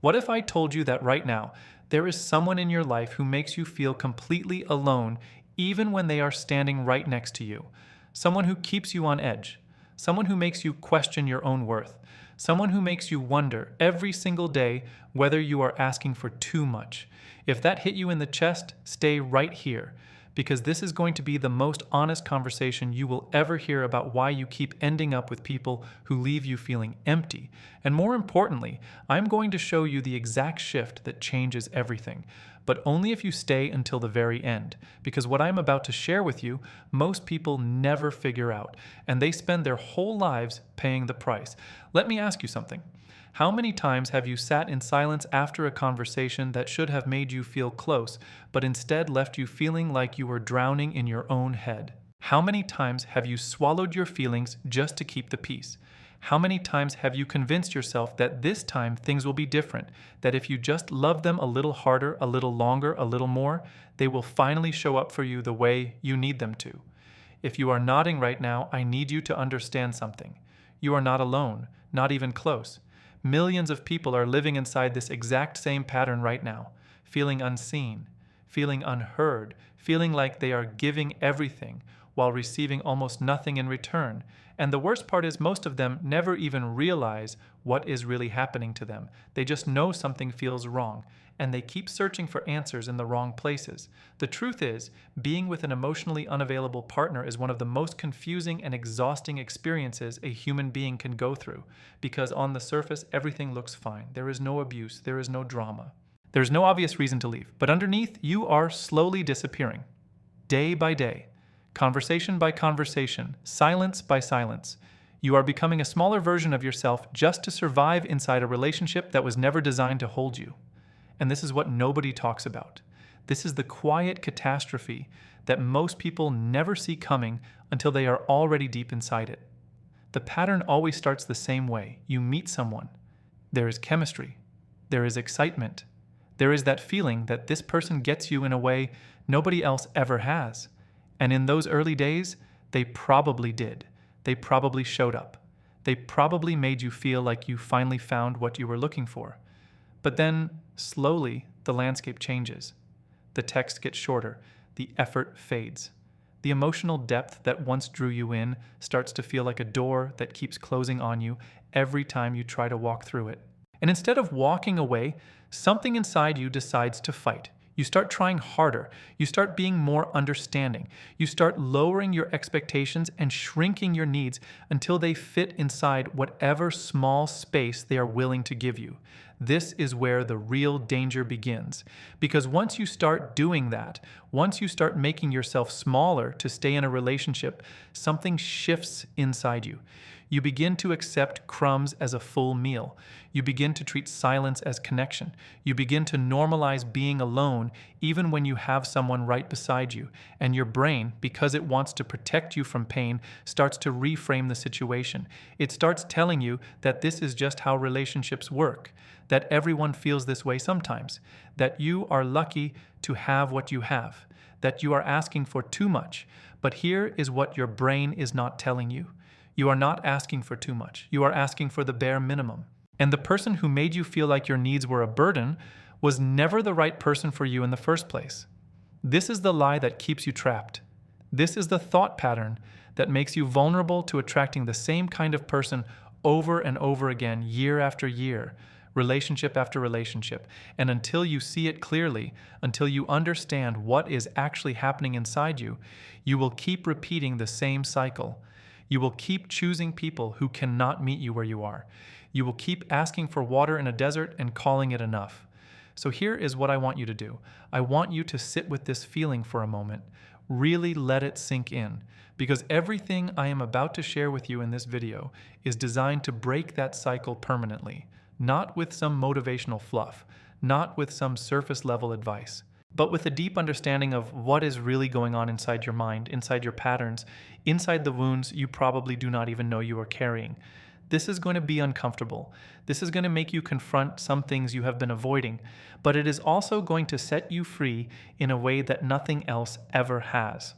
What if I told you that right now, there is someone in your life who makes you feel completely alone, even when they are standing right next to you? Someone who keeps you on edge, someone who makes you question your own worth, someone who makes you wonder every single day whether you are asking for too much. If that hit you in the chest, stay right here, because this is going to be the most honest conversation you will ever hear about why you keep ending up with people who leave you feeling empty. And more importantly, I'm going to show you the exact shift that changes everything, but only if you stay until the very end, because what I'm about to share with you, most people never figure out, and they spend their whole lives paying the price. Let me ask you something. How many times have you sat in silence after a conversation that should have made you feel close, but instead left you feeling like you were drowning in your own head? How many times have you swallowed your feelings just to keep the peace? How many times have you convinced yourself that this time things will be different, that if you just love them a little harder, a little longer, a little more, they will finally show up for you the way you need them to? If you are nodding right now, I need you to understand something. You are not alone, not even close. Millions of people are living inside this exact same pattern right now, feeling unseen, feeling unheard, feeling like they are giving everything while receiving almost nothing in return. And the worst part is most of them never even realize what is really happening to them. They just know something feels wrong, and they keep searching for answers in the wrong places. The truth is, being with an emotionally unavailable partner is one of the most confusing and exhausting experiences a human being can go through, because on the surface, everything looks fine. There is no abuse, there is no drama. There's no obvious reason to leave, but underneath, you are slowly disappearing, day by day. Conversation by conversation, silence by silence. You are becoming a smaller version of yourself just to survive inside a relationship that was never designed to hold you. And this is what nobody talks about. This is the quiet catastrophe that most people never see coming until they are already deep inside it. The pattern always starts the same way. You meet someone. There is chemistry. There is excitement. There is that feeling that this person gets you in a way nobody else ever has. And in those early days, they probably did. They probably showed up. They probably made you feel like you finally found what you were looking for. But then, slowly, the landscape changes. The text gets shorter. The effort fades. The emotional depth that once drew you in starts to feel like a door that keeps closing on you every time you try to walk through it. And instead of walking away, something inside you decides to fight. You start trying harder. You start being more understanding. You start lowering your expectations and shrinking your needs until they fit inside whatever small space they are willing to give you. This is where the real danger begins. Because once you start doing that, once you start making yourself smaller to stay in a relationship, something shifts inside you. You begin to accept crumbs as a full meal. You begin to treat silence as connection. You begin to normalize being alone even when you have someone right beside you. And your brain, because it wants to protect you from pain, starts to reframe the situation. It starts telling you that this is just how relationships work, that everyone feels this way sometimes, that you are lucky to have what you have, that you are asking for too much. But here is what your brain is not telling you. You are not asking for too much. You are asking for the bare minimum. And the person who made you feel like your needs were a burden was never the right person for you in the first place. This is the lie that keeps you trapped. This is the thought pattern that makes you vulnerable to attracting the same kind of person over and over again, year after year, relationship after relationship. And until you see it clearly, until you understand what is actually happening inside you, you will keep repeating the same cycle. You will keep choosing people who cannot meet you where you are. You will keep asking for water in a desert and calling it enough. So here is what I want you to do. I want you to sit with this feeling for a moment. Really let it sink in. Because everything I am about to share with you in this video is designed to break that cycle permanently. Not with some motivational fluff. Not with some surface level advice. But with a deep understanding of what is really going on inside your mind, inside your patterns, inside the wounds you probably do not even know you are carrying. This is going to be uncomfortable. This is going to make you confront some things you have been avoiding, but it is also going to set you free in a way that nothing else ever has.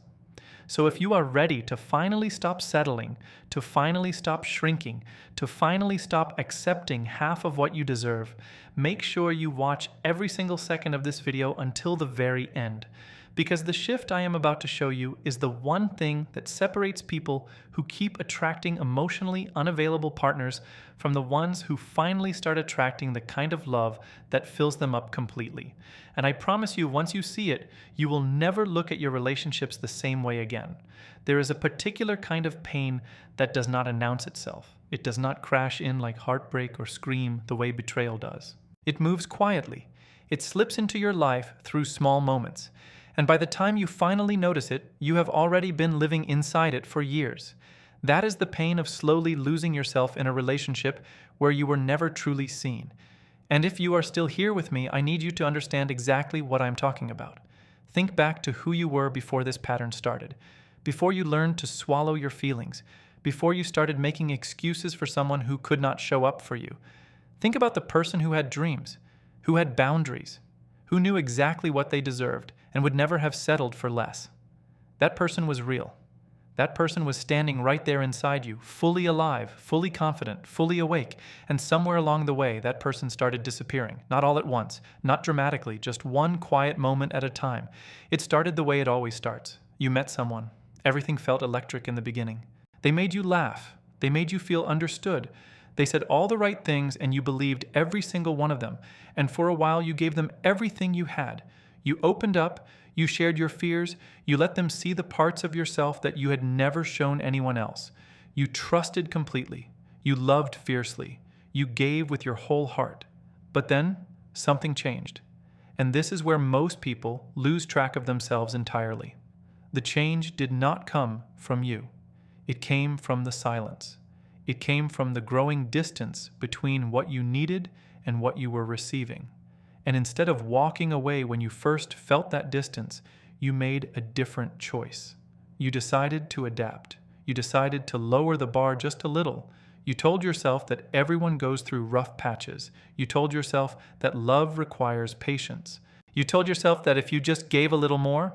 So if you are ready to finally stop settling, to finally stop shrinking, to finally stop accepting half of what you deserve, make sure you watch every single second of this video until the very end. Because the shift I am about to show you is the one thing that separates people who keep attracting emotionally unavailable partners from the ones who finally start attracting the kind of love that fills them up completely. And I promise you, once you see it, you will never look at your relationships the same way again. There is a particular kind of pain that does not announce itself. It does not crash in like heartbreak or scream the way betrayal does. It moves quietly. It slips into your life through small moments. And by the time you finally notice it, you have already been living inside it for years. That is the pain of slowly losing yourself in a relationship where you were never truly seen. And if you are still here with me, I need you to understand exactly what I'm talking about. Think back to who you were before this pattern started, before you learned to swallow your feelings, before you started making excuses for someone who could not show up for you. Think about the person who had dreams, who had boundaries, who knew exactly what they deserved and would never have settled for less. That person was real. That person was standing right there inside you, fully alive, fully confident, fully awake, and somewhere along the way, that person started disappearing. Not all at once, not dramatically, just one quiet moment at a time. It started the way it always starts. You met someone. Everything felt electric in the beginning. They made you laugh. They made you feel understood. They said all the right things and you believed every single one of them. And for a while, you gave them everything you had. You opened up, you shared your fears, you let them see the parts of yourself that you had never shown anyone else. You trusted completely. You loved fiercely. You gave with your whole heart. But then, something changed. And this is where most people lose track of themselves entirely. The change did not come from you. It came from the silence. It came from the growing distance between what you needed and what you were receiving. And instead of walking away when you first felt that distance, you made a different choice. You decided to adapt. You decided to lower the bar just a little. You told yourself that everyone goes through rough patches. You told yourself that love requires patience. You told yourself that if you just gave a little more,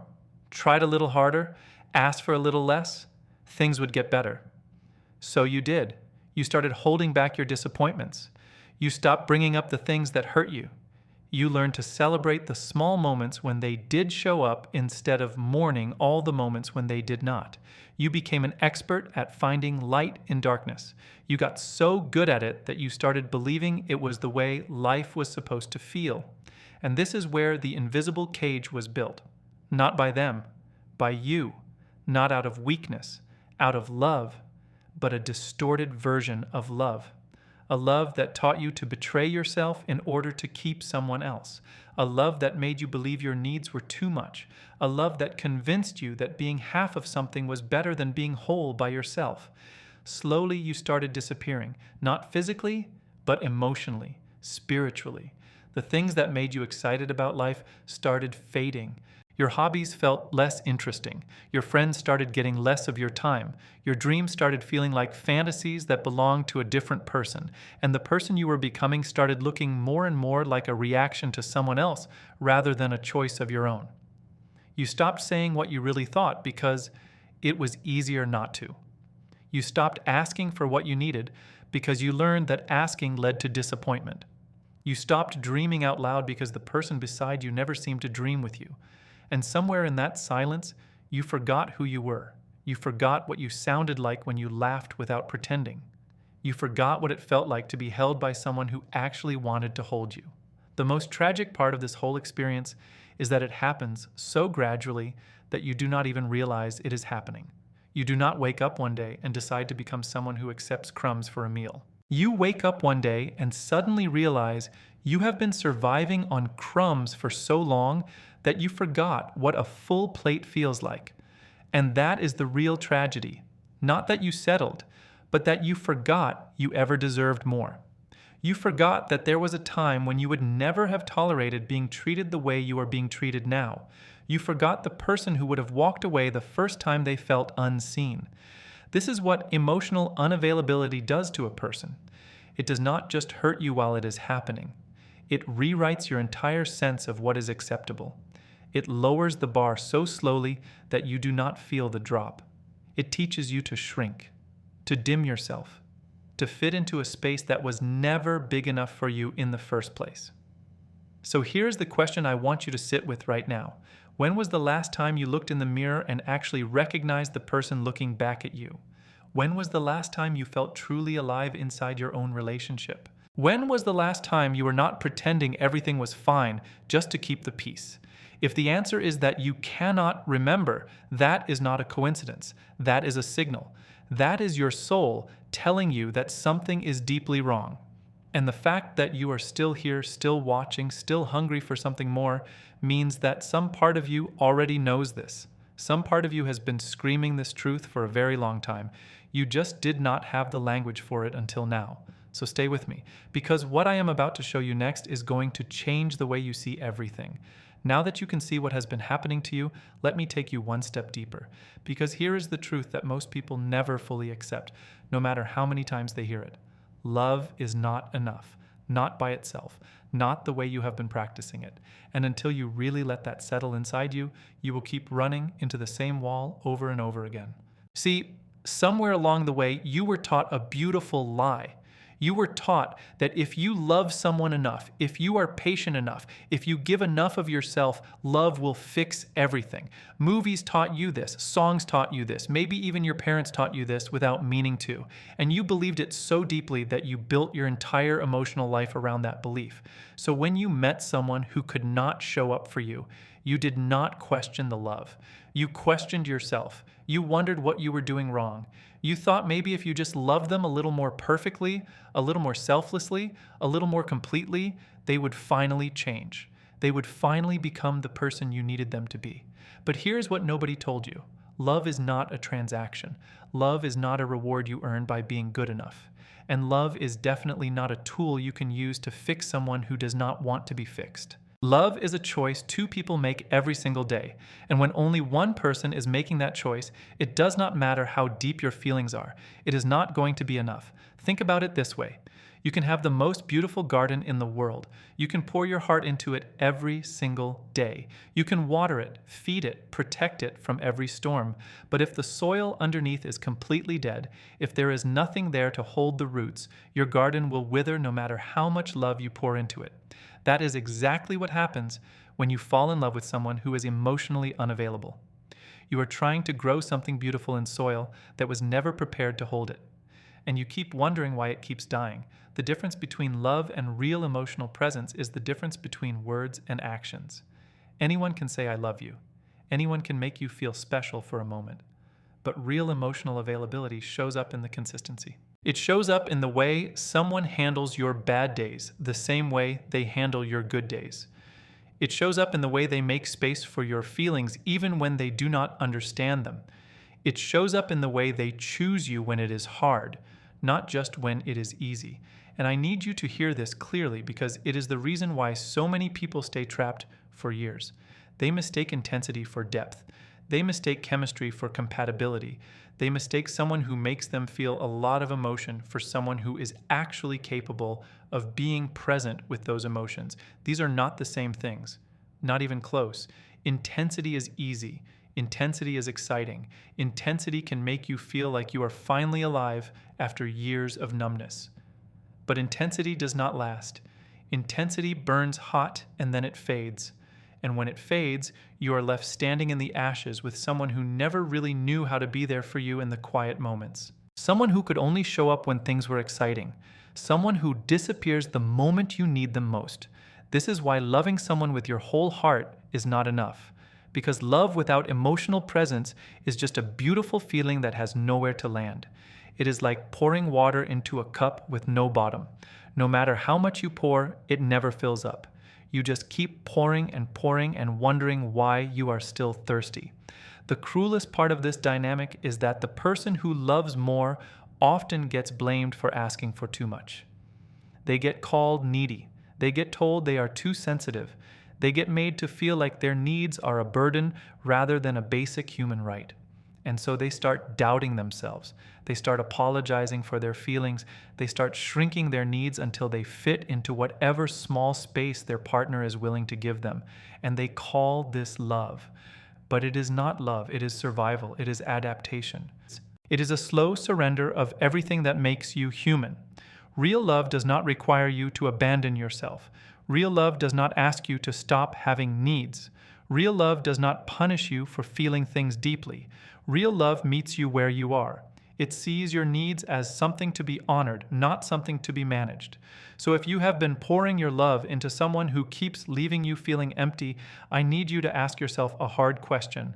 tried a little harder, asked for a little less, things would get better. So you did. You started holding back your disappointments. You stopped bringing up the things that hurt you. You learned to celebrate the small moments when they did show up instead of mourning all the moments when they did not. You became an expert at finding light in darkness. You got so good at it that you started believing it was the way life was supposed to feel. And this is where the invisible cage was built. Not by them, by you. Not out of weakness, out of love, but a distorted version of love. A love that taught you to betray yourself in order to keep someone else. A love that made you believe your needs were too much. A love that convinced you that being half of something was better than being whole by yourself. Slowly you started disappearing, not physically, but emotionally, spiritually. The things that made you excited about life started fading. Your hobbies felt less interesting. Your friends started getting less of your time. Your dreams started feeling like fantasies that belonged to a different person. And the person you were becoming started looking more and more like a reaction to someone else rather than a choice of your own. You stopped saying what you really thought because it was easier not to. You stopped asking for what you needed because you learned that asking led to disappointment. You stopped dreaming out loud because the person beside you never seemed to dream with you. And somewhere in that silence, you forgot who you were. You forgot what you sounded like when you laughed without pretending. You forgot what it felt like to be held by someone who actually wanted to hold you. The most tragic part of this whole experience is that it happens so gradually that you do not even realize it is happening. You do not wake up one day and decide to become someone who accepts crumbs for a meal. You wake up one day and suddenly realize you have been surviving on crumbs for so long that you forgot what a full plate feels like. And that is the real tragedy. Not that you settled, but that you forgot you ever deserved more. You forgot that there was a time when you would never have tolerated being treated the way you are being treated now. You forgot the person who would have walked away the first time they felt unseen. This is what emotional unavailability does to a person. It does not just hurt you while it is happening. It rewrites your entire sense of what is acceptable. It lowers the bar so slowly that you do not feel the drop. It teaches you to shrink, to dim yourself, to fit into a space that was never big enough for you in the first place. So here's the question I want you to sit with right now. When was the last time you looked in the mirror and actually recognized the person looking back at you? When was the last time you felt truly alive inside your own relationship? When was the last time you were not pretending everything was fine just to keep the peace? If the answer is that you cannot remember, that is not a coincidence. That is a signal. That is your soul telling you that something is deeply wrong. And the fact that you are still here, still watching, still hungry for something more means that some part of you already knows this. Some part of you has been screaming this truth for a very long time. You just did not have the language for it until now. So stay with me, because what I am about to show you next is going to change the way you see everything. Now that you can see what has been happening to you, let me take you one step deeper, because here is the truth that most people never fully accept, no matter how many times they hear it. Love is not enough, not by itself, not the way you have been practicing it. And until you really let that settle inside you, you will keep running into the same wall over and over again. See, somewhere along the way, you were taught a beautiful lie. You were taught that if you love someone enough, if you are patient enough, if you give enough of yourself, love will fix everything. Movies taught you this, songs taught you this, maybe even your parents taught you this without meaning to. And you believed it so deeply that you built your entire emotional life around that belief. So when you met someone who could not show up for you, you did not question the love. You questioned yourself. You wondered what you were doing wrong. You thought maybe if you just loved them a little more perfectly, a little more selflessly, a little more completely, they would finally change. They would finally become the person you needed them to be. But here's what nobody told you. Love is not a transaction. Love is not a reward you earn by being good enough. And love is definitely not a tool you can use to fix someone who does not want to be fixed. Love is a choice two people make every single day, and when only one person is making that choice, it does not matter how deep your feelings are. It is not going to be enough. Think about it this way. You can have the most beautiful garden in the world. You can pour your heart into it every single day. You can water it, feed it, protect it from every storm. But if the soil underneath is completely dead, if there is nothing there to hold the roots, your garden will wither no matter how much love you pour into it. That is exactly what happens when you fall in love with someone who is emotionally unavailable. You are trying to grow something beautiful in soil that was never prepared to hold it. And you keep wondering why it keeps dying. The difference between love and real emotional presence is the difference between words and actions. Anyone can say, "I love you." Anyone can make you feel special for a moment. But real emotional availability shows up in the consistency. It shows up in the way someone handles your bad days, the same way they handle your good days. It shows up in the way they make space for your feelings even when they do not understand them. It shows up in the way they choose you when it is hard, not just when it is easy. And I need you to hear this clearly because it is the reason why so many people stay trapped for years. They mistake intensity for depth. They mistake chemistry for compatibility. They mistake someone who makes them feel a lot of emotion for someone who is actually capable of being present with those emotions. These are not the same things, not even close. Intensity is easy. Intensity is exciting. Intensity can make you feel like you are finally alive after years of numbness. But intensity does not last. Intensity burns hot and then it fades. And when it fades, you are left standing in the ashes with someone who never really knew how to be there for you in the quiet moments. Someone who could only show up when things were exciting. Someone who disappears the moment you need them most. This is why loving someone with your whole heart is not enough. Because love without emotional presence is just a beautiful feeling that has nowhere to land. It is like pouring water into a cup with no bottom. No matter how much you pour, it never fills up. You just keep pouring and wondering why you are still thirsty. The cruelest part of this dynamic is that the person who loves more often gets blamed for asking for too much. They get called needy. They get told they are too sensitive. They get made to feel like their needs are a burden rather than a basic human right. And so they start doubting themselves. They start apologizing for their feelings. They start shrinking their needs until they fit into whatever small space their partner is willing to give them. And they call this love. But it is not love. It is survival. It is adaptation. It is a slow surrender of everything that makes you human. Real love does not require you to abandon yourself. Real love does not ask you to stop having needs. Real love does not punish you for feeling things deeply. Real love meets you where you are. It sees your needs as something to be honored, not something to be managed. So if you have been pouring your love into someone who keeps leaving you feeling empty, I need you to ask yourself a hard question.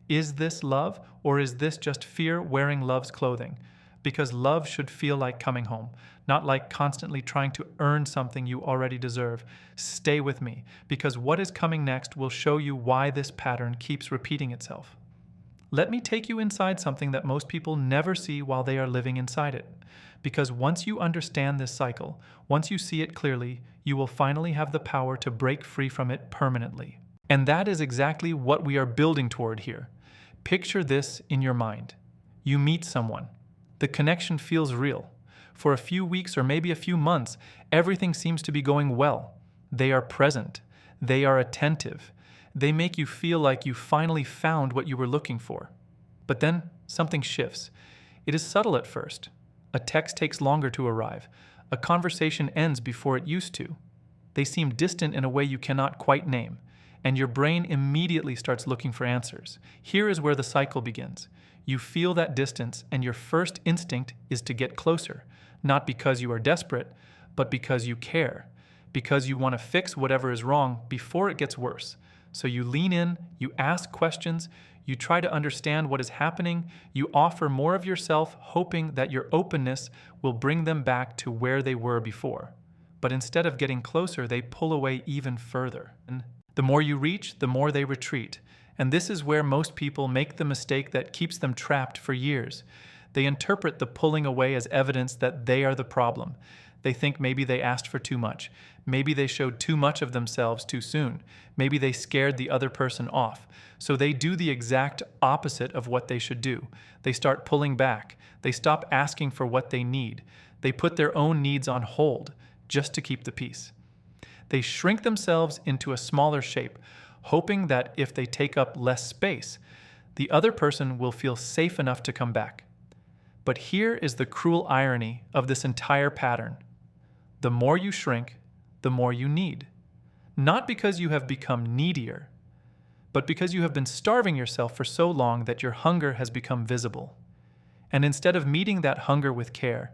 Is this love, or is this just fear wearing love's clothing? Because love should feel like coming home, not like constantly trying to earn something you already deserve. Stay with me, because what is coming next will show you why this pattern keeps repeating itself. Let me take you inside something that most people never see while they are living inside it. Because once you understand this cycle, once you see it clearly, you will finally have the power to break free from it permanently. And that is exactly what we are building toward here. Picture this in your mind. You meet someone. The connection feels real. For a few weeks or maybe a few months, everything seems to be going well. They are present. They are attentive. They make you feel like you finally found what you were looking for. But then something shifts. It is subtle at first. A text takes longer to arrive. A conversation ends before it used to. They seem distant in a way you cannot quite name, and your brain immediately starts looking for answers. Here is where the cycle begins. You feel that distance, and your first instinct is to get closer, not because you are desperate, but because you care, because you want to fix whatever is wrong before it gets worse. So you lean in, you ask questions, you try to understand what is happening, you offer more of yourself, hoping that your openness will bring them back to where they were before. But instead of getting closer, they pull away even further. And the more you reach, the more they retreat. And this is where most people make the mistake that keeps them trapped for years. They interpret the pulling away as evidence that they are the problem. They think maybe they asked for too much. Maybe they showed too much of themselves too soon. Maybe they scared the other person off. So they do the exact opposite of what they should do. They start pulling back. They stop asking for what they need. They put their own needs on hold just to keep the peace. They shrink themselves into a smaller shape, hoping that if they take up less space, the other person will feel safe enough to come back. But here is the cruel irony of this entire pattern. The more you shrink, the more you need. Not because you have become needier, but because you have been starving yourself for so long that your hunger has become visible. And instead of meeting that hunger with care,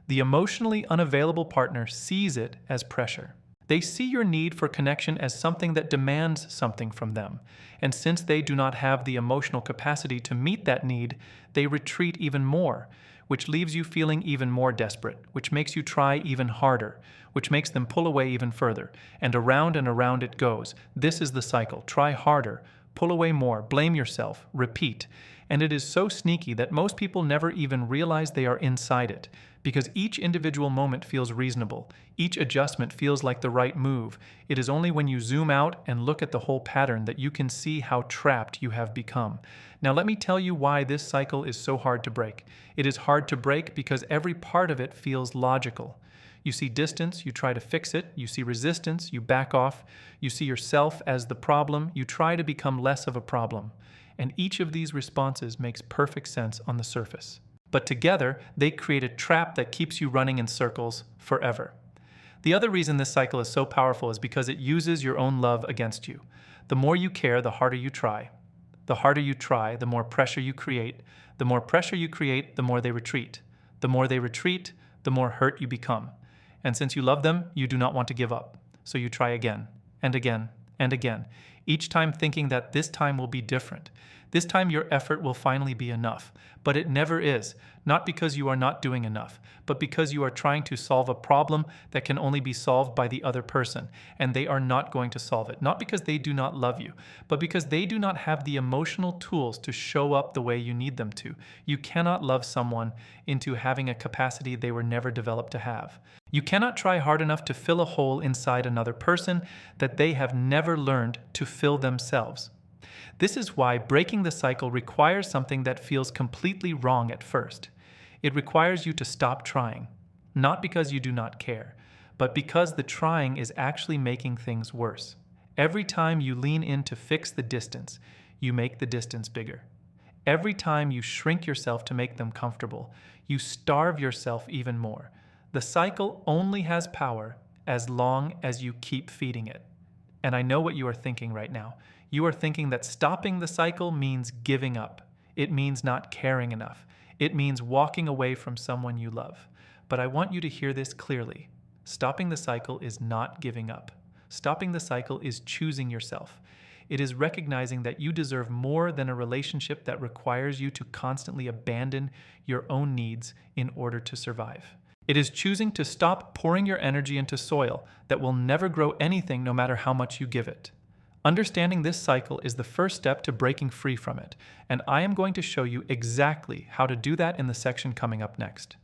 the emotionally unavailable partner sees it as pressure. They see your need for connection as something that demands something from them. And since they do not have the emotional capacity to meet that need, they retreat even more, which leaves you feeling even more desperate, which makes you try even harder, which makes them pull away even further. And around it goes. This is the cycle. Try harder, pull away more, blame yourself, repeat. And it is so sneaky that most people never even realize they are inside it, because each individual moment feels reasonable. Each adjustment feels like the right move. It is only when you zoom out and look at the whole pattern that you can see how trapped you have become. Now let me tell you why this cycle is so hard to break. It is hard to break because every part of it feels logical. You see distance, you try to fix it. You see resistance, you back off. You see yourself as the problem, you try to become less of a problem. And each of these responses makes perfect sense on the surface. But together, they create a trap that keeps you running in circles forever. The other reason this cycle is so powerful is because it uses your own love against you. The more you care, the harder you try. The harder you try, the more pressure you create. The more pressure you create, the more they retreat. The more they retreat, the more hurt you become. And since you love them, you do not want to give up. So you try again, and again, and again, each time thinking that this time will be different. This time your effort will finally be enough. But it never is, not because you are not doing enough, but because you are trying to solve a problem that can only be solved by the other person, and they are not going to solve it. Not because they do not love you, but because they do not have the emotional tools to show up the way you need them to. You cannot love someone into having a capacity they were never developed to have. You cannot try hard enough to fill a hole inside another person that they have never learned to fill themselves. This is why breaking the cycle requires something that feels completely wrong at first. It requires you to stop trying, not because you do not care, but because the trying is actually making things worse. Every time you lean in to fix the distance, you make the distance bigger. Every time you shrink yourself to make them comfortable, you starve yourself even more. The cycle only has power as long as you keep feeding it. And I know what you are thinking right now. You are thinking that stopping the cycle means giving up. It means not caring enough. It means walking away from someone you love. But I want you to hear this clearly. Stopping the cycle is not giving up. Stopping the cycle is choosing yourself. It is recognizing that you deserve more than a relationship that requires you to constantly abandon your own needs in order to survive. It is choosing to stop pouring your energy into soil that will never grow anything no matter how much you give it. Understanding this cycle is the first step to breaking free from it, and I am going to show you exactly how to do that in the section coming up next.